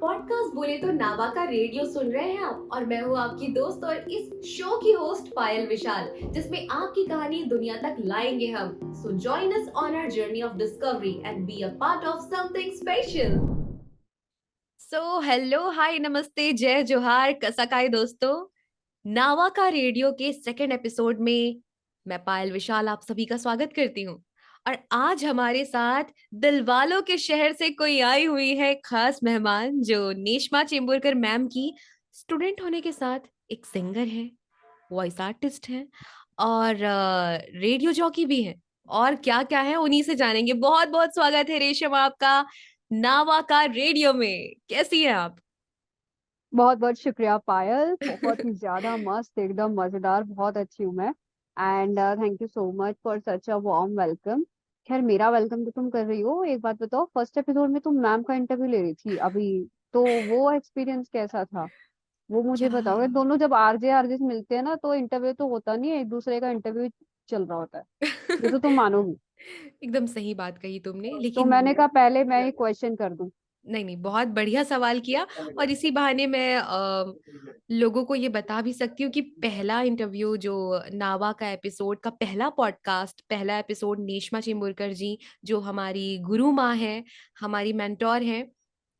Podcast बोले तो नावा का रेडियो सुन रहे हैं आप, और मैं हूँ आपकी दोस्त और इस शो की होस्ट पायल विशाल, जिसमें आपकी कहानी दुनिया तक लाएंगे हम। So join us on our journey of discovery and be a part of something special. So hello, hi, नमस्ते, जय जोहार, कसकाई दोस्तों। नावा का रेडियो के सेकंड एपिसोड में मैं पायल विशाल आप सभी का स्वागत करती हूँ। और आज हमारे साथ दिलवालों के शहर से कोई आई हुई है खास मेहमान, जो नेश्मा चेंबूरकर मैम की स्टूडेंट होने के साथ एक सिंगर है, वॉइस आर्टिस्ट है और रेडियो जॉकी भी है। और क्या क्या है उन्हीं से जानेंगे। बहुत बहुत स्वागत है रेशम आपका नावा का रेडियो में। कैसी है आप? बहुत बहुत शुक्रिया पायल। बहुत ही ज्यादा मस्त, एकदम मजेदार, बहुत अच्छी हूँ मैं। And thank you so much for such a warm welcome. खैर, मेरा वेलकम तो तुम कर रही हो, एक बात बताओ, फर्स्ट एपिसोड में तुम मैम का इंटरव्यू ले रही थी अभी, तो वो एक्सपीरियंस कैसा था? वो मुझे क्या? बताओगे। दोनों जब आरजे आरजे मिलते हैं ना, तो इंटरव्यू तो होता नहीं है, एक दूसरे का इंटरव्यू चल रहा होता है। ये तो तुम मानोगी। एकदम सही बात कही तुमने, तो लेकिन मैंने कहा पहले मैं ही क्वेश्चन कर दूं। नहीं नहीं, बहुत बढ़िया सवाल किया। और इसी बहाने मैं लोगों को ये बता भी सकती हूँ कि पहला इंटरव्यू जो नावा का एपिसोड का पहला पॉडकास्ट, पहला एपिसोड नेश्मा चिंबुरकर जी, जो हमारी गुरु माँ है, हमारी मेंटोर है,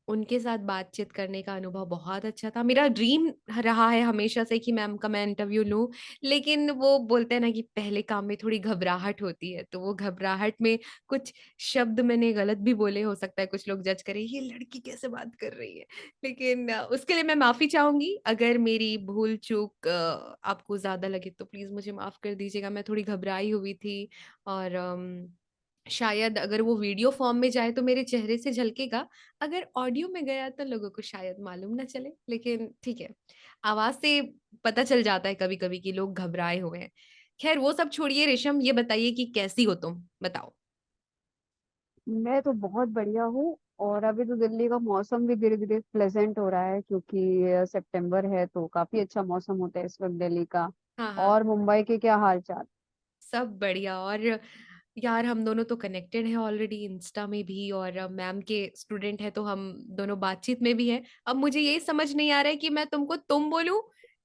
उनके साथ बातचीत करने का अनुभव बहुत अच्छा था। मेरा ड्रीम रहा है हमेशा से कि मैम का मैं इंटरव्यू लूं, लेकिन वो बोलते हैं ना कि पहले काम में थोड़ी घबराहट होती है, तो वो घबराहट में कुछ शब्द मैंने गलत भी बोले, हो सकता है कुछ लोग जज करें ये लड़की कैसे बात कर रही है। लेकिन उसके लिए मैं माफी चाहूंगी। अगर मेरी भूल चूक आपको ज्यादा लगे तो प्लीज मुझे माफ कर दीजिएगा। मैं थोड़ी घबराई हुई थी और शायद अगर वो वीडियो फॉर्म में जाए तो मेरे चेहरे से झलकेगा, अगर ऑडियो में गया तो लोगों को शायद मालूम ना चले। लेकिन ठीक है, आवाज से पता चल जाता है कभी कभी कि लोग घबराए हुए हैं। खैर वो सब छोड़िए, रेशम ये बताइए कि कैसी हो तुम, बताओ। मैं तो बहुत बढ़िया हूँ। और अभी तो दिल्ली का मौसम भी धीरे धीरे प्लेजेंट हो रहा है, क्योंकि सितंबर है तो काफी अच्छा मौसम होता है इस वक्त दिल्ली का। हाँ हाँ, और मुंबई के क्या हाल चाल? सब बढ़िया। और यार हम दोनों तो कनेक्टेड हैं ऑलरेडी इंस्टा में भी, और मैम के स्टूडेंट है तो हम दोनों बातचीत में भी हैं। अब मुझे यही समझ नहीं आ रहा है कि मैं तुमको तुम बोलूं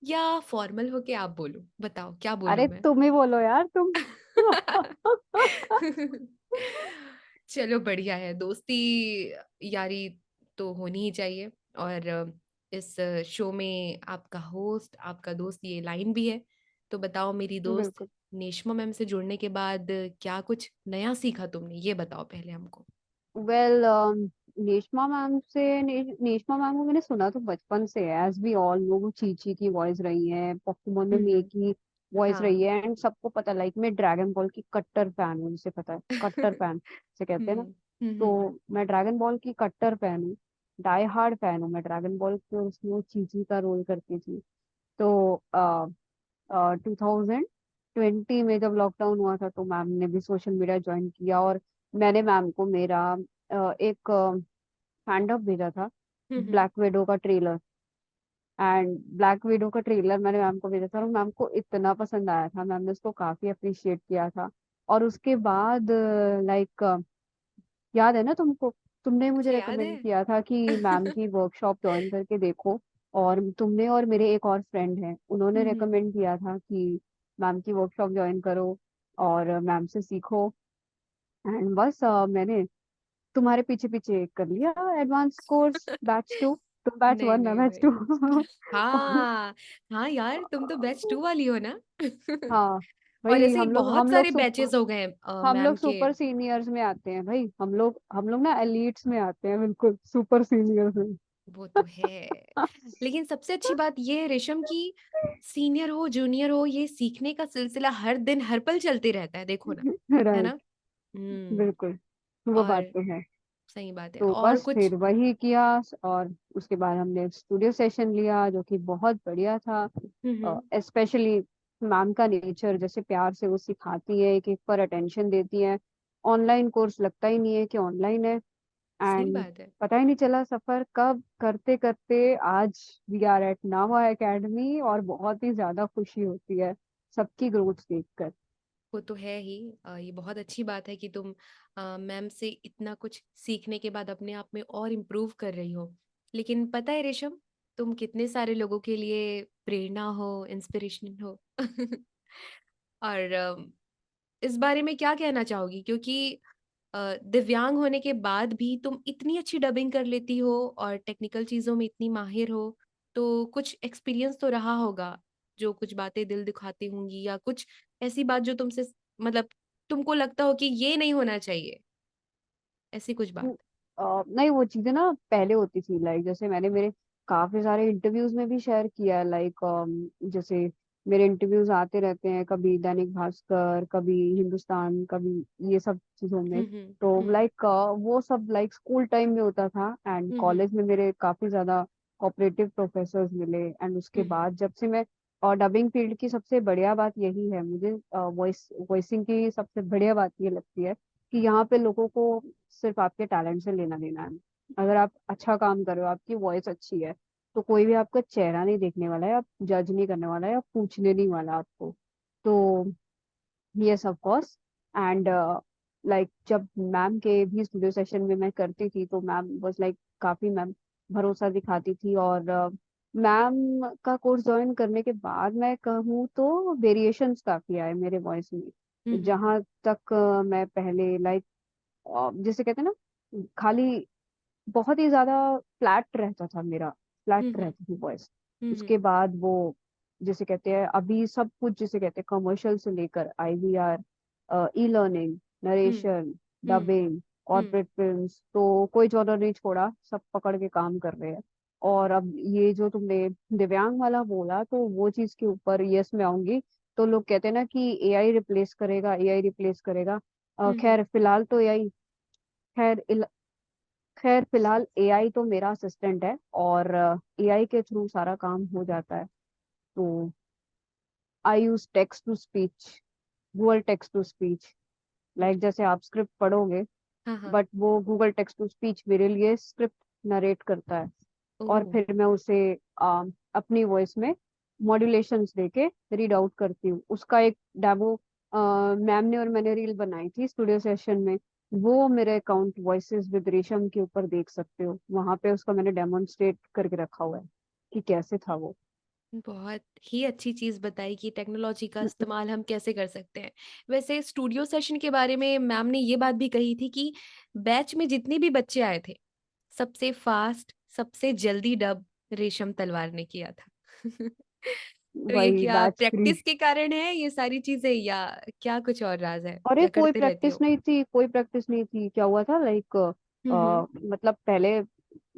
या फॉर्मल होके आप बोलूं। बताओ क्या बोलूं अरे मैं। तुम ही बोलो यार, तुम। चलो बढ़िया है, दोस्ती यारी तो होनी ही चाहिए। और इस शो में आपका होस्ट, आपका दोस्त, ये लाइन भी है। तो बताओ मेरी दोस्त, बिल्कुल। नेश्मा मैम से जुड़ने के बाद क्या कुछ नया सीखा तुमने, ये बताओ पहले हमको। वेल, नेशमा मैम को मैंने सुना तो बचपन से है, एज वी ऑल नो। वो चीची की वॉइस रही है, पोकेमोन में मी हम्म। की वॉइस हाँ। रही है, एंड सबको पता, लाइक मैं ड्रैगन बॉल की कट्टर फैन हूँ, जिसे पता है कट्टर फैन से कहते हैं ना। हम्म हम्म। तो मैं ड्रैगन बॉल की कट्टर फैन हूँ, डाई हार्ड फैन हूँ मैं ड्रैगन बॉल की। और उसमें वो चीची का रोल करती थी। तो 2020 में जब लॉकडाउन हुआ था, तो मैम ने भी सोशल मीडिया ज्वाइन किया, और मैंने मैम को मेरा एक हैंड अप भेजा था, हम्म। ब्लैक विडो का ट्रेलर। एंड ब्लैक विडो का ट्रेलर मैंने मैम को भेजा था, और मैम को इतना पसंद आया था, मैम ने उसको काफी अप्रिशिएट किया था। और उसके बाद, लाइक, याद है ना तुमको, तुमने मुझे मुझे याद है। रेकमेंड किया था कि मैम की वर्कशॉप ज्वाइन करके देखो। और तुमने और मेरे एक और फ्रेंड हैं, उन्होंने हम्म। रेकमेंड किया था कि मैम की वर्कशॉप ज्वाइन करो और मैम से सीखो। एंड बस मैंने तुम्हारे पीछे पीछे कर लिया एडवांस कोर्स बैच 2। तुम बैच 1, नहीं मैं नहीं बैच 2। भाई। हाँ हाँ यार, तुम तो बैच 2 वाली हो ना। हाँ और भाई, ऐसे ही हम लोग बहुत हम लोग सारे सुपर बैचेस हो गए हम मैम लोग के। सुपर सीनियर्स में आते हैं भाई, हम लोग ना एलिट्स में आते हैं, बिल्कुल सुपर सीनियर्स में। वो तो है। लेकिन सबसे अच्छी बात ये है रेशम की, सीनियर हो जूनियर हो, ये सीखने का सिलसिला हर दिन हर पल चलते रहता है, देखो ना। है ना? राइट। हम्म। बिल्कुल, वो बात और तो है। सही बात है, तो और बस कुछ। फिर वही किया। और उसके बाद हमने स्टूडियो सेशन लिया, जो कि बहुत बढ़िया था। हम्म। स्पेशली मैम का नेचर, जैसे प्यार से वो सिखाती है, एक एक पर अटेंशन देती है। ऑनलाइन कोर्स लगता ही नहीं है कि ऑनलाइन है। सही एंड बात है। पता ही नहीं चला सफर कब करते करते आज we are at Nava academy, और बहुत ही ज्यादा खुशी होती है सबकी ग्रोथ देखकर। वो तो है ही। ये बहुत अच्छी बात है कि तुम मैम से इतना कुछ सीखने के बाद अपने आप में और इम्प्रूव कर रही हो। लेकिन पता है रेशम, तुम कितने सारे लोगों के लिए प्रेरणा हो, इंस्पिरेशन हो। और इस बारे में क्या कहना चाहोगी? क्योंकि दिव्यांग होने के बाद भी तुम इतनी अच्छी डबिंग कर लेती हो और टेक्निकल चीज़ों में इतनी माहिर हो, तो कुछ एक्सपीरियंस तो रहा होगा, जो कुछ बातें दिल दुखाती होंगी या कुछ ऐसी बात जो तुमसे मतलब तुमको लगता हो कि ये नहीं होना चाहिए, ऐसी कुछ बात? नहीं, वो चीजें ना पहले होती थी, लाइक जैसे मैंने मेरे काफी सारे इंटरव्यूज में भी शेयर किया है, लाइक जैसे मेरे इंटरव्यूज आते रहते हैं, कभी दैनिक भास्कर, कभी हिंदुस्तान, कभी ये सब चीजों में। हुँ, तो हुँ, लाइक वो सब लाइक स्कूल टाइम में होता था, एंड हुँ, हुँ, कॉलेज में मेरे काफी ज्यादा कोऑपरेटिव प्रोफेसर्स मिले, एंड उसके हुँ, हुँ, बाद जब से मैं, और डबिंग फील्ड की सबसे बढ़िया बात यही है मुझे, वॉइसिंग की सबसे बढ़िया बात ये लगती है कि यहाँ पे लोगों को सिर्फ आपके टैलेंट से लेना देना है। अगर आप अच्छा काम कर रहे हो, आपकी वॉइस अच्छी है, तो कोई भी आपका चेहरा नहीं देखने वाला है, आप जज नहीं करने वाला है, आप पूछने नहीं वाला आपको। तो yes of course. And like जब मैम के भी स्टूडियो सेशन में मैं करती थी, तो मैम वाज लाइक काफी मैम भरोसा दिखाती थी, और मैम का कोर्स ज्वाइन करने के बाद मैं कहूँ तो वेरिएशंस काफी आए मेरे वॉइस हुँ, में। हुँ, जहाँ तक मैं पहले लाइक जैसे कहते हैं ना, खाली बहुत ही ज्यादा फ्लैट रहता था मेरा, फ्लैट हुँ, हुँ, रहती थी वॉइस। हुँ, हुँ, उसके बाद वो जिसे कहते हैं अभी सब कुछ, जिसे कहते हैं कमर्शियल से लेकर आईवीआर, ई लर्निंग, हुँ, नरेशन, हुँ, डबिंग, हुँ, कॉर्पोरेट फिल्म्स, तो कोई जॉनर नहीं छोड़ा, सब पकड़ के काम कर रहे हैं। और अब ये जो तुमने दिव्यांग वाला बोला, तो वो चीज के ऊपर यस मैं आऊंगी। तो लोग कहते हैं ना कि एआई रिप्लेस करेगा, एआई रिप्लेस करेगा। हुँ, हुँ, खैर फिलहाल तो एआई, खैर खैर फिलहाल एआई तो मेरा असिस्टेंट है, और एआई के थ्रू सारा काम हो जाता है। तो I use text to speech, Google text to speech, like जैसे आप स्क्रिप्ट पढ़ोगे, हाँ, हाँ, बट वो गूगल टेक्स्ट टू स्पीच मेरे लिए स्क्रिप्ट नरेट करता है, और ओह! फिर मैं उसे अपनी वॉइस में मॉड्यूलेशंस देके रीड आउट करती हूँ। उसका एक डेमो मैम ने और मैंने रील बनाई थी स्टूडियो सेशन में, वो मेरे अकाउंट वॉइसेस विद रेशम के ऊपर देख सकते हो, वहां पे उसका मैंने डेमोन्स्ट्रेट करके रखा हुआ है कि कैसे था वो। बहुत ही अच्छी चीज़ बताई कि टेक्नोलॉजी का इस्तेमाल हम कैसे कर सकते हैं। वैसे स्टूडियो सेशन के बारे में मैम ने ये बात भी कही थी कि बैच में जितने भी बच्चे आए थे, सबसे फ़ास्ट, सबसे जल्दी डब रेशम तलवार ने किया था। तो ये वही क्या बैच थ्री। प्रैक्टिस के कारण है ये सारी चीज़ें या क्या कुछ और राज़ है? अरे या कोई करते रहती प्रैक्टिस हो? नहीं थी, कोई प्रैक्टिस नहीं थी। क्या हुआ था लाइक, हुँ, हुँ। मतलब पहले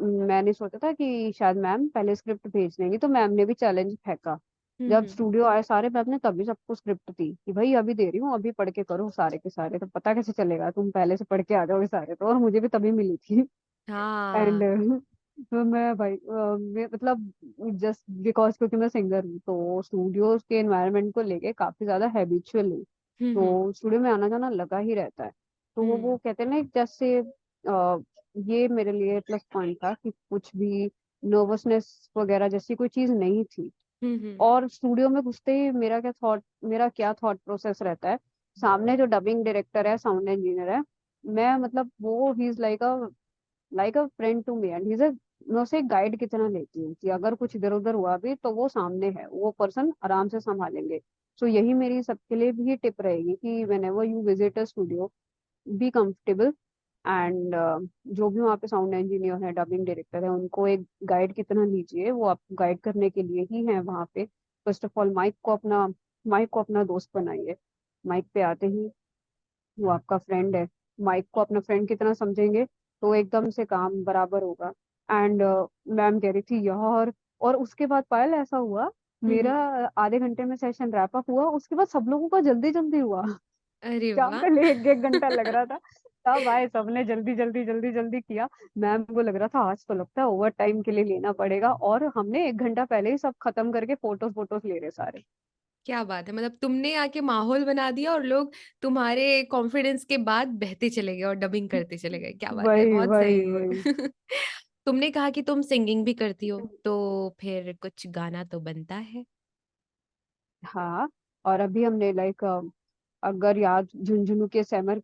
मैंने सोचा था कि शायद मैम पहले स्क्रिप्ट भेज देंगी, तो मैम ने भी चैलेंज फेंका। हुँ, जब हुँ। स्टूडियो आए सारे, मैम ने तभी सबको स्क्रिप्ट दी कि भाई अभी दे रही हूँ, अभी पढ़ के करो सारे के सारे, तो पता कैसे चलेगा, तुम पहले से पढ़ के आ जाओगे सारे तो। और मुझे भी तभी मिली थी। एंड हाँ। तो मैं भाई मतलब जस्ट बिकॉज क्योंकि मैं सिंगर हूँ, तो स्टूडियोज के एनवायरनमेंट को लेके काफी ज्यादा हैबिचुअल हूँ। हुँ, हुँ। तो स्टूडियो में आना जाना लगा ही रहता है। तो वो हुँ। कहते हैं ना, जैसे ये मेरे लिए प्लस पॉइंट था कि कुछ भी नर्वसनेस वगैरह जैसी कोई चीज नहीं थी। हुँ, हुँ। और स्टूडियो में घुसते ही मेरा क्या थॉट प्रोसेस रहता है, सामने जो डबिंग डायरेक्टर है, साउंड इंजीनियर है, मैं मतलब वो ही is like a friend to me, and he is, मैं उसे गाइड की तरह लेती हूँ कि अगर कुछ इधर उधर हुआ भी तो वो सामने है, वो पर्सन आराम से संभालेंगे। सो यही मेरी सबके लिए भी टिप रहेगी कि when ever you visit a studio, be comfortable. And जो भी वहाँ पे साउंड इंजीनियर है, डबिंग डायरेक्टर है, उनको एक गाइड की तरह लीजिए, वो आपको गाइड करने के लिए ही है वहाँ पे। फर्स्ट ऑफ ऑल माइक को अपना दोस्त बनाइए। माइक पे आते ही वो आपका फ्रेंड है, माइक को अपना फ्रेंड की तरह समझेंगे, तो एकदम से काम बराबर होगा। एंड मैम कह रही थी यार, और उसके बाद पायल ऐसा हुआ, हुँ, मेरा हुँ। आधे घंटे में सेशन रैप अप हुआ, उसके बाद सब लोगों का जल्दी जल्दी हुआ। अरे जहाँ वाह! पहले एक एक घंटा लग रहा था, तब आए सबने जल्दी जल्दी जल्दी जल्दी किया। मैम को लग रहा था आज तो लगता है ओवर टाइम के लिए लेना पड़ेगा, और हमने एक घंटा पहले ही सब खत्म करके फोटोज फोटोज ले रहे सारे। क्या बात है! मतलब तुमने आके माहौल बना दिया और लोग तुम्हारे कॉन्फिडेंस के बाद बहते चले गए और डबिंग करते चले गए। क्या बात है! वही बहुत वही सही। वही। तुमने कहा कि तुम सिंगिंग भी करती हो, तो फिर कुछ गाना तो बनता है? हाँ, और अभी हमने लाइक, अगर याद, झुंझुनू के समर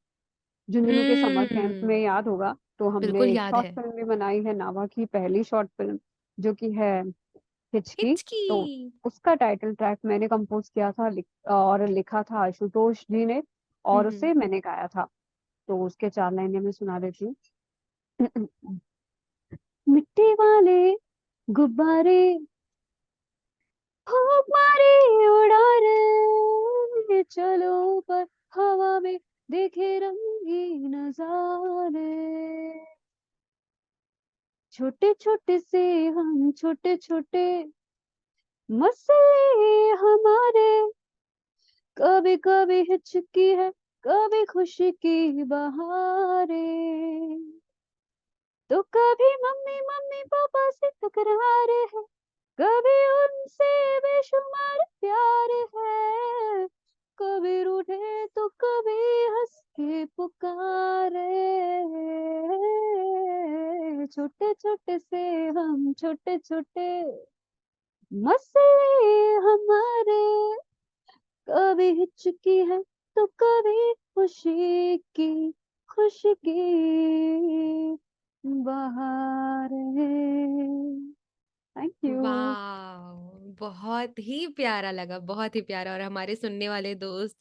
कैंप में हुँ। याद होगा, तो हमने बिल्कुल एक याद शॉर्ट है। फिल्म भी बनाई है, नावा की पहली शॉर्ट फिल्म, जो कि है हिचकी। हिचकी। तो उसका टाइटल ट्रैक मैंने कंपोज किया था, और लिखा था आशुतोष जी ने, और हम्म। उसे मैंने गाया था। तो उसके 4 लाइनें मैं सुना देती हूँ। मिट्टी वाले गुब्बारे खूब मारे उड़ा रे, चलो पर हवा में देखे रंगीन नजारे, छोटे छोटे से हम छोटे छोटे मसले हमारे, कभी कभी हिचकी है, कभी खुशी की बहारें, तो कभी मम्मी मम्मी पापा से तकरार है, कभी उनसे बेशुमार प्यार है, कभी रूठे तो कभी हंस के पुकारे, छोटे छोटे से हम छोटे छोटे मसले हमारे, कभी हिचकी है तो कभी खुशी की, खुशी की बहार है। Thank you. वाह, बहुत ही प्यारा लगा, बहुत ही प्यारा। और हमारे सुनने वाले दोस्त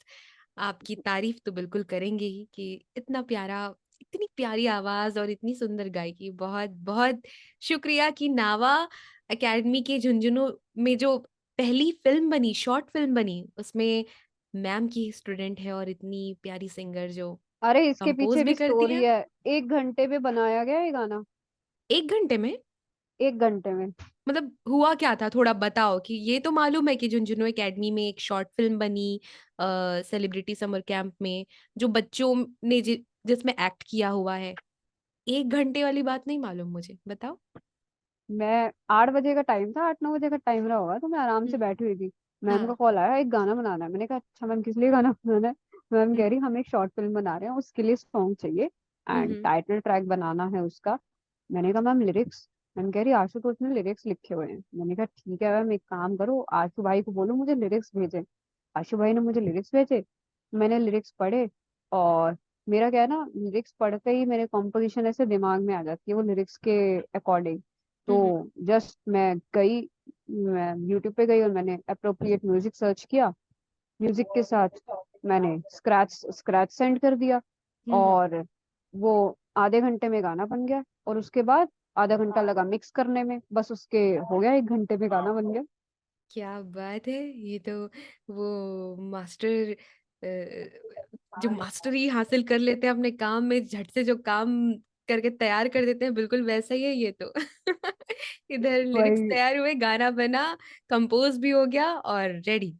आपकी तारीफ तो बिल्कुल करेंगे ही कि इतना प्यारा, इतनी प्यारी आवाज और इतनी सुंदर गायकी। बहुत बहुत शुक्रिया कि नावा एकेडमी के झुंझुनू में जो पहली फिल्म बनी, शॉर्ट फिल्म बनी, उसमें मैम की स्टूडेंट है और इतनी प्यारी सिंगर जो अरे इसके कंपोज पीछे भी भी करती स्टोरी है। है। 1 घंटे में बनाया गया ये गाना। 1 घंटे में? 1 घंटे में। मतलब हुआ क्या था, थोड़ा बताओ। कि ये तो मालूम है कि झुंझुनू एकेडमी में एक शॉर्ट फिल्म बनी सेलिब्रिटी समर कैंप में, जो बच्चों ने जिसमें एक्ट किया हुआ है। 1 घंटे वाली बात नहीं मालूम मुझे, बताओ। मैं 8 बजे का टाइम था, 8-9 बजे का टाइम रहा होगा, तो मैं आराम से हम्म। बैठी हुई थी। मैम का हाँ। कॉल आया, एक गाना बनाना है। मैंने कहा अच्छा मैम, किस लिए गाना बनाना है? मैम कह हम्म। रही हम एक शॉर्ट फिल्म बना रहे हैं, उसके लिए सॉन्ग चाहिए एंड हम्म। टाइटल ट्रैक बनाना है उसका। मैंने कहा मैम लिरिक्स? मैम कह रही आशुतोष ने लिरिक्स लिखे हुए हैं। मैंने कहा ठीक है मैम, एक काम करो आशु भाई को बोलो मुझे लिरिक्स भेजे। आशु भाई ने मुझे लिरिक्स भेजे, मैंने लिरिक्स पढ़े, और मेरा क्या है ना, लिरिक्स पढ़ते ही मेरे कॉम्पोजिशन ऐसे दिमाग में आ जाती है वो लिरिक्स के अकॉर्डिंग। तो हम्म। जस्ट मैं यूट्यूब पे गई और मैंने अप्रोप्रिएट म्यूजिक सर्च किया। म्यूजिक के साथ मैंने स्क्रैच स्क्रैच सेंड कर दिया, हम्म। और वो आधे घंटे में गाना बन गया। और उसके बाद आधा घंटा लगा मिक्स करने में, बस उसके हो गया, 1 घंटे में गाना बन गया। क्या बात है, ये तो वो मास्टर, जो मास्टरी हासिल कर लेते हैं अपने काम में, झट से जो काम करके तैयार कर देते हैं, बिल्कुल वैसा ही है ये तो। इधर लिरिक्स वही, तैयार हुए, गाना बना, कंपोज भी हो गया और रेडी।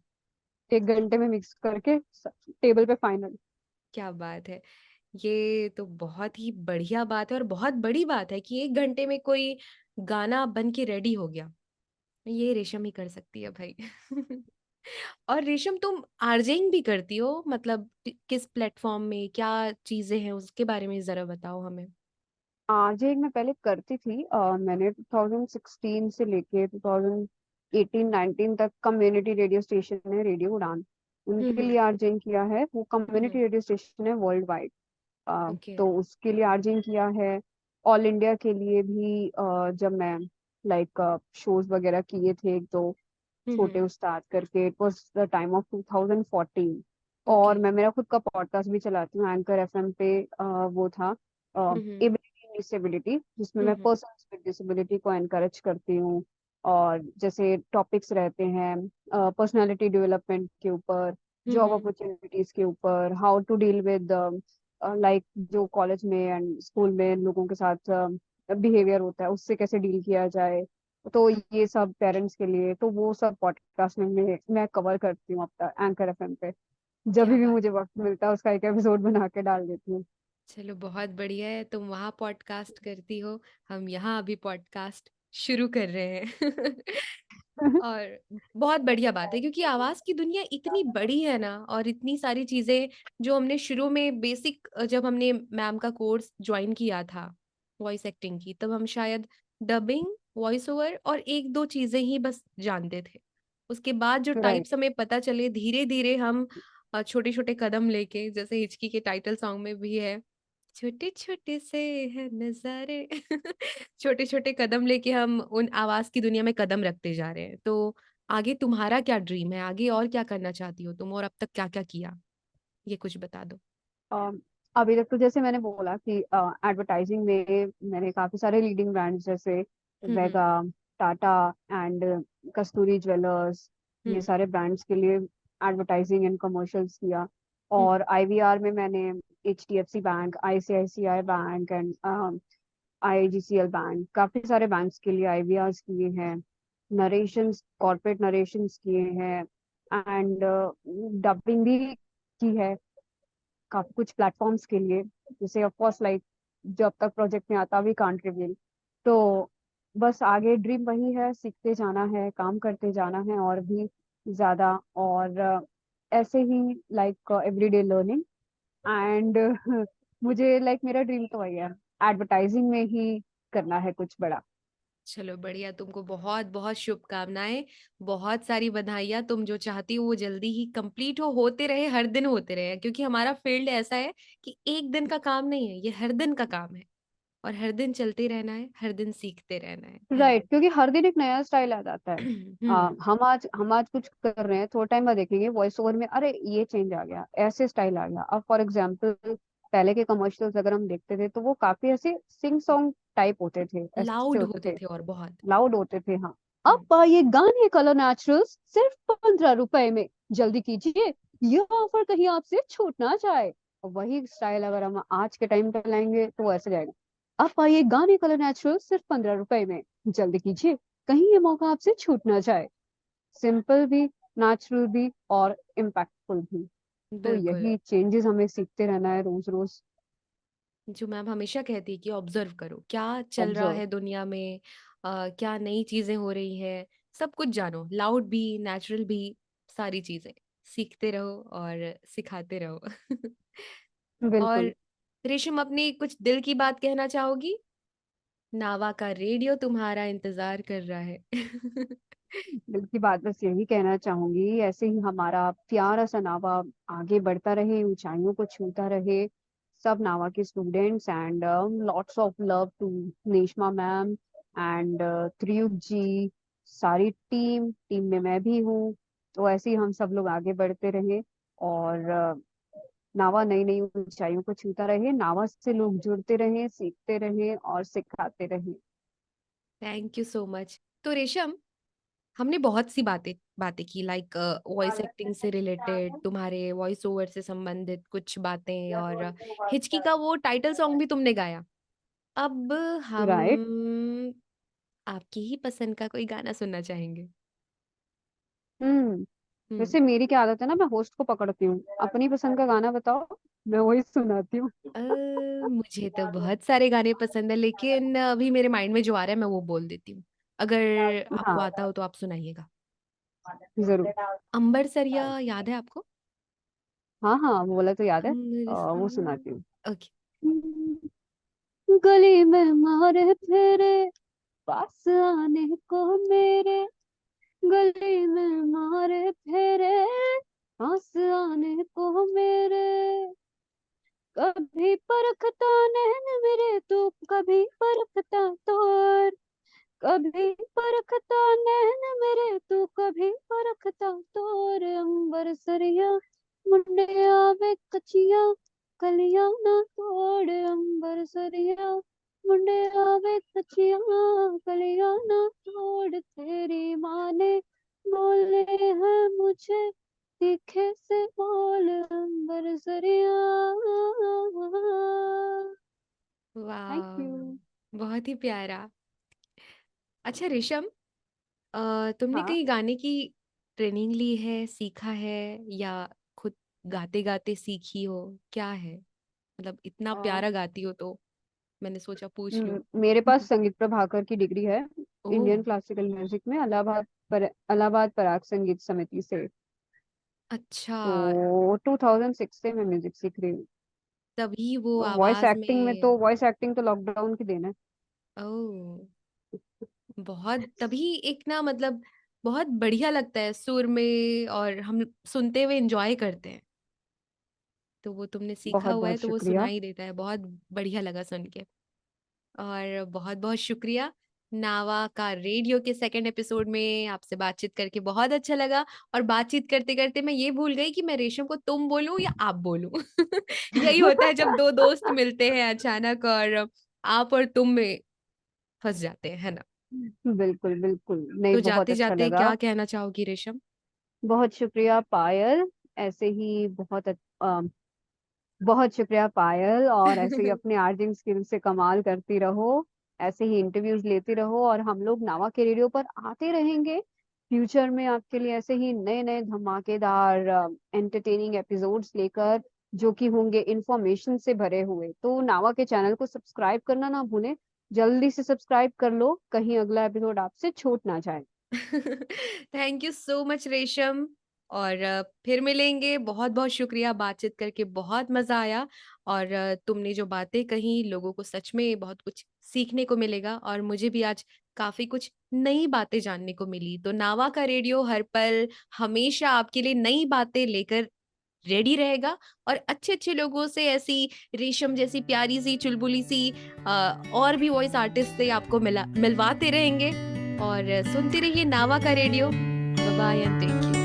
1 घंटे में मिक्स करके टेबल पे फाइनल। क्या बात है। ये तो बहुत ही बढ़िया बात है और बहुत बड़ी बात है कि 1 घंटे में कोई गाना बन के रेडी हो गया। ये रेशम ही कर सकती है भाई। और रेशम, तुम आरजेइंग भी करती हो, मतलब किस प्लेटफॉर्म में, क्या चीजें हैं उसके बारे में जरा बताओ हमें। आरजे मैं पहले करती थी। मैंने 2016 से लेके 2018-19 तक कम्युनिटी रेडियो स्टेशन है रेडियो उड़ान, उनके हम्म। लिए आरजेइंग किया है। वो हम्म। कम्युनिटी रेडियो स्टेशन है वर्ल्ड वाइड। ओके। तो उसके लिए आरजेइंग किया है। ऑल इंडिया के लिए भी जब मैं लाइक शोज वगैरह किए थे, एक दो छोटे हम्म। उस्ताद करके, it was the time of 2014। Okay. और मैं मेरा खुद का पॉडकास्ट भी चलाती हूँ एंकर एफएम पे। वो था हम्म। एबिलिटी डिसेबिलिटी, जिसमें मैं हम्म। पर्सन विद डिसेबिलिटी को एनकरेज करती हूँ। और जैसे टॉपिक्स रहते हैं पर्सनालिटी डेवलपमेंट के ऊपर, जॉब हम्म। अपॉर्चुनिटीज के ऊपर, how to deal with like जो कॉलेज में एंड स्कूल में लोगों के साथ बिहेवियर होता है, उससे कैसे डील किया जाए। तो ये सब पेरेंट्स के लिए, तो वो सब पॉडकास्ट में मैं कवर करती हूँ अपना एंकर एफएम पे। जब क्या भी बात। मुझे वक्त मिलता है उसका एक एपिसोड बना के डाल देती हूँ। चलो बहुत बढ़िया है, तुम वहां पॉडकास्ट करती हो, हम यहाँ अभी पॉडकास्ट शुरू कर रहे हैं। और बहुत बढ़िया बात है, क्योंकि आवाज की दुनिया इतनी बड़ी है ना, और इतनी सारी चीजें जो हमने शुरू में बेसिक, जब हमने मैम का कोर्स ज्वाइन किया था वॉइस एक्टिंग की, तब हम शायद डबिंग, वॉइस ओवर और एक दो चीजें ही बस जानते थे। उसके बाद जो राइट। टाइप्स हमें पता चले, धीरे धीरे हम छोटे छोटे कदम लेके, जैसे हिचकी के टाइटल सॉन्ग में भी है, छोटे छोटे से है नजारे। छोटे छोटे कदम लेके हम उन आवाज की दुनिया में कदम रखते जा रहे हैं। तो आगे तुम्हारा क्या ड्रीम है, आगे और क्या करना चाहती हो तुम, और अब तक क्या क्या किया, ये कुछ बता दो। अम, अभी तक तो जैसे मैंने बोला कि एडवर्टाइजिंग में मैंने काफी सारे लीडिंग ब्रांड्स जैसे हम्म। वेगा, टाटा एंड कस्तूरी ज्वेलर्स, ये हम्म। सारे ब्रांड्स के लिए एडवर्टाइजिंग एंड कमर्शियल्स किया। हम्म। और आईवीआर में मैंने HDFC bank, ICICI bank and IGCL bank, काफी सारे बैंक्स के लिए आईवीआर्स किए हैं। नरेशंस, कॉर्पोरेट नरेशंस किए हैं एंड डबिंग भी की है काफी कुछ प्लेटफॉर्म्स के लिए, जैसे ऑफ कोर्स लाइक जब तक प्रोजेक्ट में आता वी कांट रिवील। तो बस आगे ड्रीम वही है, सीखते जाना है, काम करते जाना है और भी ज्यादा। और ऐसे ही लाइक एवरीडे लर्निंग एंड मुझे लाइक मेरा ड्रीम तो वही है, एडवर्टाइजिंग में ही करना है कुछ बड़ा। चलो बढ़िया, तुमको बहुत बहुत शुभकामनाएं, बहुत सारी बधाइयाँ। तुम जो चाहती हो वो जल्दी ही कंप्लीट हो, होते रहे, हर दिन होते रहे, क्योंकि हमारा फील्ड ऐसा है कि एक दिन का काम नहीं है, ये हर दिन का काम है। और हर दिन चलते रहना है, हर दिन सीखते रहना है ना। राइट, क्योंकि हर दिन एक नया स्टाइल आ जाता है। हम्म। हम आज कुछ कर रहे हैं, थोड़ा टाइम बाद देखेंगे वॉइस ओवर में अरे ये चेंज आ गया, ऐसे स्टाइल आ गया। अब फॉर एग्जांपल पहले के कमर्शियल्स अगर हम देखते थे तो वो काफी ऐसे सिंग सॉन्ग टाइप होते थे, ऐसे लाउड होते होते थे, थे और बहुत। लाउड होते थे। हाँ, अब हम्म। ये गाने कलर नेचुरल्स सिर्फ 15 रुपए में, जल्दी कीजिए, ये ऑफर कहीं आपसे छूट ना जाए। और वही स्टाइल अगर हम आज के टाइम पे लाएंगे तो वो ऐसे जाएगा, अब ये गाने कलर नेचुरल्स सिर्फ 15 रुपए में, जल्दी कीजिए, कहीं ये मौका आपसे छूट ना जाए। सिंपल भी, नेचुरल भी और इम्पैक्टफुल भी। तो बिल्कुल। यही चेंजेस हमें सीखते रहना है रोज रोज। जो मैम हमेशा कहती है कि ऑब्जर्व करो क्या चल रहा ऑब्जर्व। है दुनिया में, क्या नई चीजें हो रही है, सब कुछ जानो, लाउड भी नेचुरल भी, सारी चीजें सीखते रहो और सिखाते रहो। और बिल्कुल। रेशम, अपनी कुछ दिल की बात कहना चाहोगी? नावा का रेडियो तुम्हारा इंतजार कर रहा है। दिल की बात बस यही कहना चाहूंगी, ऐसे ही हमारा प्यारा सा नावा आगे बढ़ता रहे, ऊंचाइयों को छूता रहे। सब नावा के students and lots of love to Neshma ma'am and Triyug ji, सारी टीम में मैं भी हूँ। तो ऐसे ही हम सब लोग आगे बढ़ते रहे और नावा नई नई ऊंचाइयों को छूता रहे, नावा से लोग जुड़ते रहे, सीखते रहे और सिखाते रहे। Thank you so much. तो रेशम, हमने बहुत सी बातें बातें की, लाइक वॉइस एक्टिंग से रिलेटेड, तुम्हारे वॉइस ओवर से संबंधित कुछ बातें, और हिचकी का वो टाइटल सॉन्ग भी तुमने गाया। अब हम राइट। आपकी ही पसंद का कोई गाना सुनना चाहेंगे। हम्म। हम्म। वैसे मेरी क्या आदत है ना, मैं होस्ट को पकड़ती हूँ, अपनी पसंद का गाना बताओ, मैं वही सुनाती हूँ। अ, मुझे तो बहुत सारे गाने पसंद है, लेकिन अभी मेरे माइंड में जो आ रहा है मैं वो बोल देती हूँ। अगर आपको हाँ, आता हो तो आप सुनाइएगा। जरूर। अंबर सरिया याद है आपको? हाँ हाँ, वो वाला तो याद है। अंबर वो सरिया। सुनाती हूँ। ओके। गली में मारे फेरे, पास आने को मेरे, गली में मारे फेरे, पास आने को मेरे, कभी परखता नैन मेरे तो, कभी परखता तोर, कभी परखता नैन मेरे तू, कभी परखता तोर, अंबर सरिया मुंडे आवे कचिया, कलियां ना तोड़, अंबर सरिया मुंडे आवे कचिया, कलियां ना तोड़, तेरी माँ ने बोले हैं मुझे, तीखे से बोल, अंबर सरिया। Thank you. वाह, बहुत ही प्यारा। अच्छा रेशम, तुमने हाँ। कहीं गाने की ट्रेनिंग ली है, सीखा है, या खुद गाते गाते सीखी हो, क्या है? मतलब इतना प्यारा गाती हो तो मैंने सोचा पूछ लूं। मेरे पास संगीत प्रभाकर की डिग्री है, ओह। इंडियन क्लासिकल म्यूजिक में, इलाहाबाद पराग संगीत समिति से। अच्छा। तो 2006 से मैं म्यूजिक सीख रही हूँ। तभी वो वॉइस आवाज एक्टिंग में में। तो वॉइस एक्टिंग तो लॉकडाउन की देन है। ओह। बहुत, तभी एक ना, मतलब बहुत बढ़िया लगता है सुर में, और हम सुनते हुए एंजॉय करते हैं। तो वो तुमने सीखा बहुत हुआ है बहुत तो वो सुना शुक्रिया। ही देता है। बहुत बढ़िया लगा सुन के। और बहुत बहुत शुक्रिया। नावा का रेडियो के सेकंड एपिसोड में आपसे बातचीत करके बहुत अच्छा लगा। और बातचीत करते करते मैं ये भूल गई कि मैं रेशम को तुम बोलूं या आप बोलूं। यही होता है जब दो दोस्त मिलते हैं अचानक और आप और तुम में फंस जाते हैं, है ना? बिल्कुल बिल्कुल, नहीं तो बहुत जाते अच्छा जाते लगा। क्या कहना चाहोगी रेशम? बहुत शुक्रिया पायल। ऐसे ही बहुत शुक्रिया पायल, और ऐसे ही अपने आर्जिंग स्किल से कमाल करती रहो। ऐसे ही इंटरव्यूज लेती रहो, और हम लोग नावा के रेडियो पर आते रहेंगे फ्यूचर में आपके लिए ऐसे ही नए नए धमाकेदार एंटरटेनिंग एपिसोड्स लेकर, जो कि होंगे इंफॉर्मेशन से भरे हुए। तो नावा के चैनल को सब्सक्राइब करना ना भूलें। जल्दी से सब्सक्राइब कर लो, कहीं अगला एपिसोड आपसे छूट ना जाए। थैंक यू सो मच रेशम। और फिर मिलेंगे। बहुत बहुत शुक्रिया, बातचीत करके बहुत मजा आया। और तुमने जो बातें कही लोगों को सच में बहुत कुछ सीखने को मिलेगा, और मुझे भी आज काफी कुछ नई बातें जानने को मिली। तो नावा का रेडियो हर पल हमेशा आपके लिए नई बातें लेकर रेडी रहेगा। और अच्छे अच्छे लोगों से, ऐसी रेशम जैसी प्यारी सी चुलबुली सी और भी वॉइस आर्टिस्ट से आपको मिलवाते रहेंगे। और सुनते रहिए नावा का radio. Bye bye and take care.